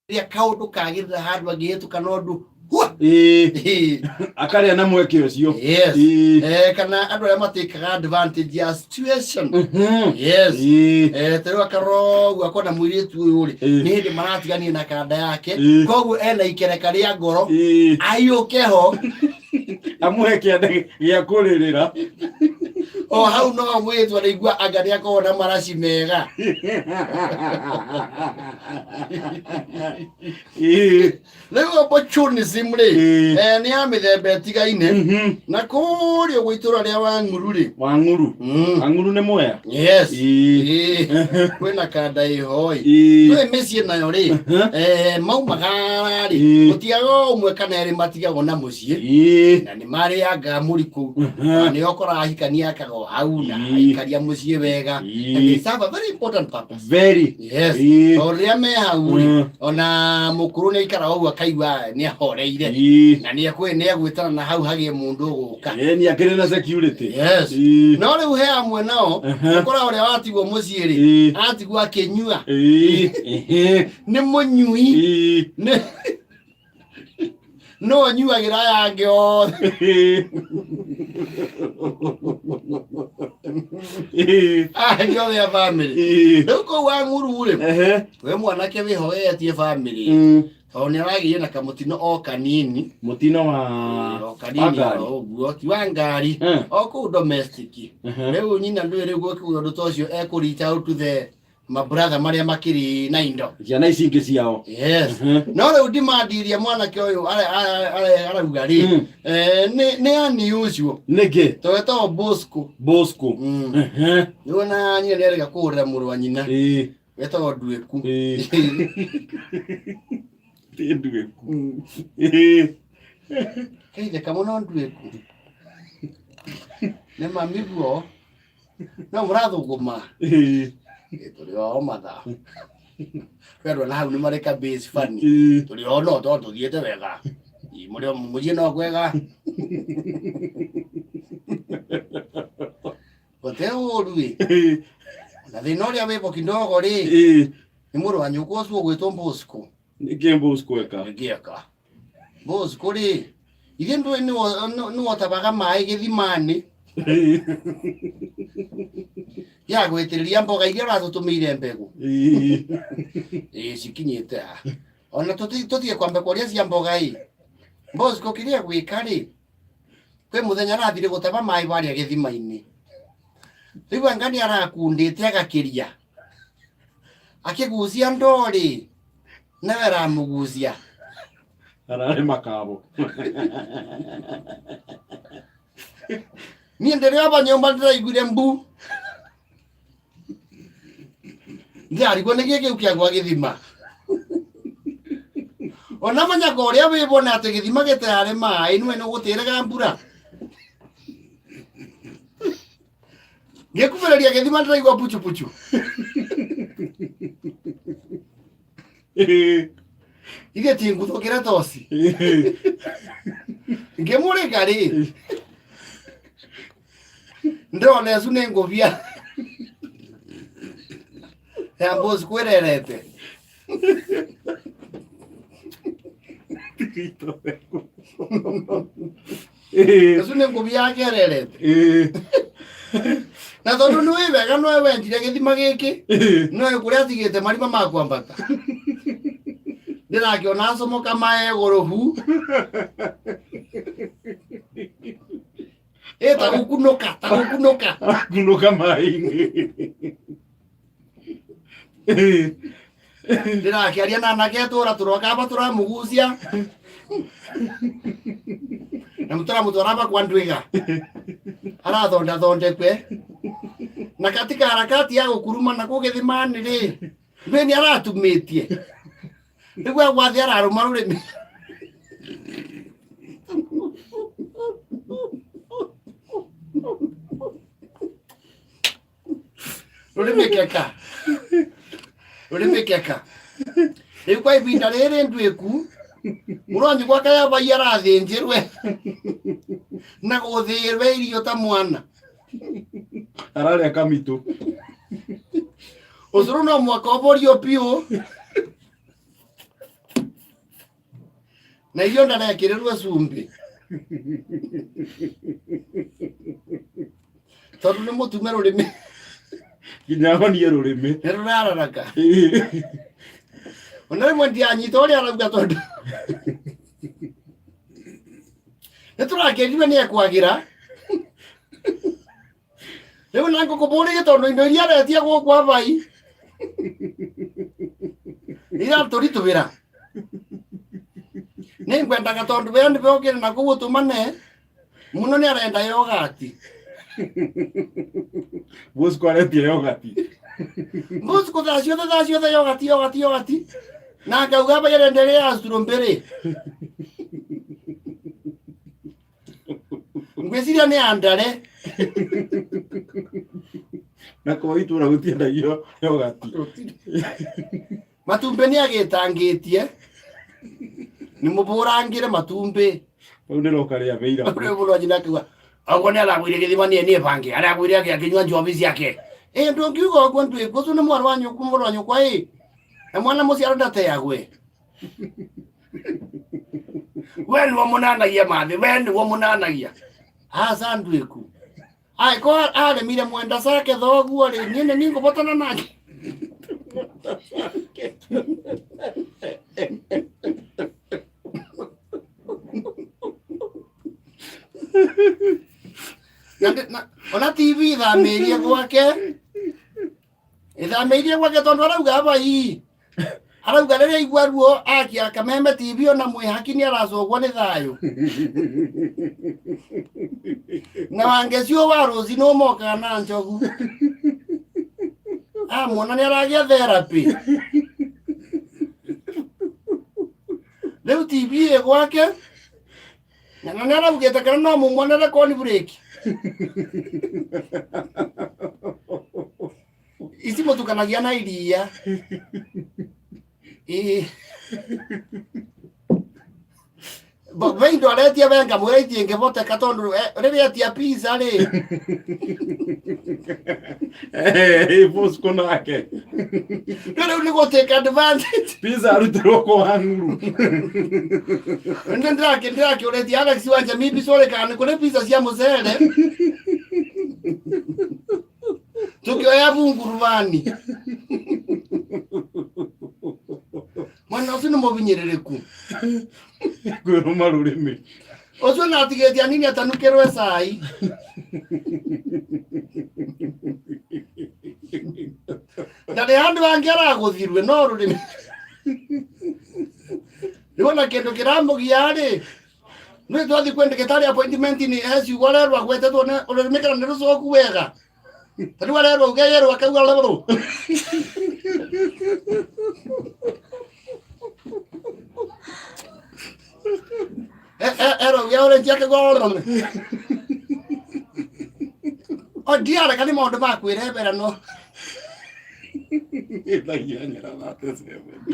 ria kaundu kagirira handu angihetu kana undu akaria na mweke ucio. Yes. Kana andu aria matikaga advantage ya situation. Yes. Tero akarogu akona mwiritu uyu ri ni hindi maratigania na kanda yake koguo ena ikereka ria ngoro ayuke ho amuhe kianda gia kuririra o hau no mwiritu araigua anga ni akona maraci mega. Leo opportunism ri ni ya mithemba itigaine na kurio gwitura ria Wang'uru ri Wang'uru ni mwea. Yes. Kwina kanda ihoi twe micie nayo ri maumaga ri gutiaga umwe kana eri matigago na mucie na ni mari anga muriku ni okora ahikania akago hau na ikaria mucie wega and they serve a very important purpose. Very. Yes. Oria me hau ona mukuru ni ikara hau akaigua ni ahoreire na ni agwitana na hau hagie mundu guka ni akire na security. Yes. No riu he amwe nao ukora uria watigwo mucie ri atigwo akinyua ni munyui no nyuagira yange othe yothe ya family riu kou Wang'uru ri we mwanake wihoetie family tondå nä aragiire na kamutino o kanini mutino wa kanini oguo ti wa ngari o kuu domestic riu nyina ndå rä guo kiuga ndå ta å cio ekå reach out to the mabrother maria makiri na indo ciana ici ingĩ ciao. Yes. No rĩu ndimandirie mwanake ũyũ arauga rĩ nĩ unusual nĩkĩ twetagwo Bosco nĩwona nyina nĩarega kũhũrĩra mũrũ wa nyina wetagwo Ndwĩku Ndwĩku keitheka mũno Ndwĩku nĩ mamiguo no mũrathũngũma tuli o matha kwendwa na hau ni mareka base funny tuli o no to thiete wega muri mugie no kwega oteo rui na thina uria wipo kindogo ri ni muru wa nyuko ucio gwitwo Bosco ni ke Bosco eka ngiaka Bosco ri ithe ndu ni wotabaga mai githimani ya gwitiriria mboga iria rathutumire mbegu cikinyite ona tutie kwambe kwaria cia mboga Bosco kiria gwika ri kwe muthenya arathire gutaba mai baria githima-ini riu angani arakundite agakiria akigucia ndori na aramugucia arare makabo ni ndere aba nyomba ndiraiguire mbu ndarigwo nĩ gĩkĩ kĩagwa gĩthima ona manyaka ũrĩa wĩbona atĩ gĩthima gĩtararĩ maĩ nĩwe nĩũgũtĩraga mbura ngĩkumbĩrĩria gĩthima ndĩraigua puchu ithe ti nguthũkĩre toci ngĩmũrĩka rĩ ndĩrona ecu nĩ ngũbia ya Bosco kwirerete ecu nĩ ngũbia yakererete na tondũ nĩ wĩ wega nowe wendire gĩthima gĩkĩ nowe kũrĩa atigĩte marima ma kwambata ndĩrakĩona acomoka maĩ igũrũ hu ta gũkunũka maĩ-inĩ ndĩrakĩaria na anake atũra tũrokamba tũramũgucia na tũramũtwaramba kwa Ndwiga arathondekwe na katika harakati ya gũkuruma na gũgĩthima-nĩ rĩ nĩ aratumĩtie nĩguo agwathi ararũma rũrĩmĩ rũrĩmĩ keka rĩu kwa ihinda rĩrĩ Ndwĩku mũronyi gwaka yabai arathĩnjĩrwe na gũthĩĩrwe irio ta mwana ararĩa kamitũ ũcũrũ no mwaka ũborio piũ Na hiyo ndarekererwo cumbi. Tondu nĩ mũtume rũrĩmĩ. Nginya honie rũrĩmĩ. Nĩ rũrararaka. Ona rĩmwe ndianyita ũrĩa arauga tondu. Nĩ tũrakĩrire nĩ ekwagĩra. Rĩu na ngũkũbũrĩge tondu indo iria aretia gũkũ abai. Iratũritũhĩra. Nĩ ngwendaga tondu we nĩ ũkĩrĩ na kũu ũtũmane. Mũno nĩ arenda yogati. Bosco aretia yogati. Bosco thaa ciothe yogati. Na akauga aba yarendelea strawberry. Ngwĩciria nĩ andare. Na kwa itũra gũtiendagio yogati. Matumbĩ nĩ agĩtangĩtie. Nĩ mũbũrangĩre matumbĩ. Rĩu ndĩroka rĩa beira. Rĩu mũno nyina akiuga agwo nĩ aragwire gĩthima niĩ bange aragwire akĩnyua njobi ciake. Ndũngiuga ũguo ndwĩkwo ũcio nĩ mwarĩ wa nyũkwa na mwana mũciaro ndateagwe. We nĩwe mũnanagia mathĩ, we nĩwe mũnanagia. Aca ndwĩku. Ko aremire mwenda cake thoguo rĩ, niĩ nĩ ngũbotana nake. Ona TV ithamĩirie gwake. Ithamĩirie gwake tondu arauga abai. Arauga rĩrĩa aigua ruo akia kameme TV ona mwĩhaki nĩ aracogwo nĩ thayũ. Na wangecio wa rũci no mokaga na njogu. Muona nĩ aragĩa therapy. Rĩu TV ĩ gwake. Na nĩ araugĩte kana no mũmuonere corn break. Ici mũtukanagia na iria. Veindo aretia venga mwĩrĩtie ingĩboteka tondu rĩrĩa atia pizza rĩ. Bosco nake. Rĩu nĩ gũtake advantage. Pizza arutirwo kwa nuru. Ndĩrakĩũrĩtie Alex Wanja mibi sore kana kũrĩ pizza cia mũcere. Tukioya bunguruvani. Mwana ũcio nĩ mũbinyĩrĩrĩku. Kwĩrũma rũrĩmĩ. Ũcio na atigĩtie anini atanukĩrwe cai. Ndarĩ handũ hangĩ aragũthirwe no rũrĩmĩ. Nĩwona kĩndũ kĩramũgia rĩ. Nĩ twathi kwĩ ndagĩtarĩ appointment ni ciugo rerwo agwetetwo nĩ rũrĩmĩ kana nĩ rũcoku wega. Tariũ arerwo ugeerwo akauga rũrũ. Ya ore njake goro. O diara kani maũndũ makwĩrebera no. Ĩthagia nyara thate 7.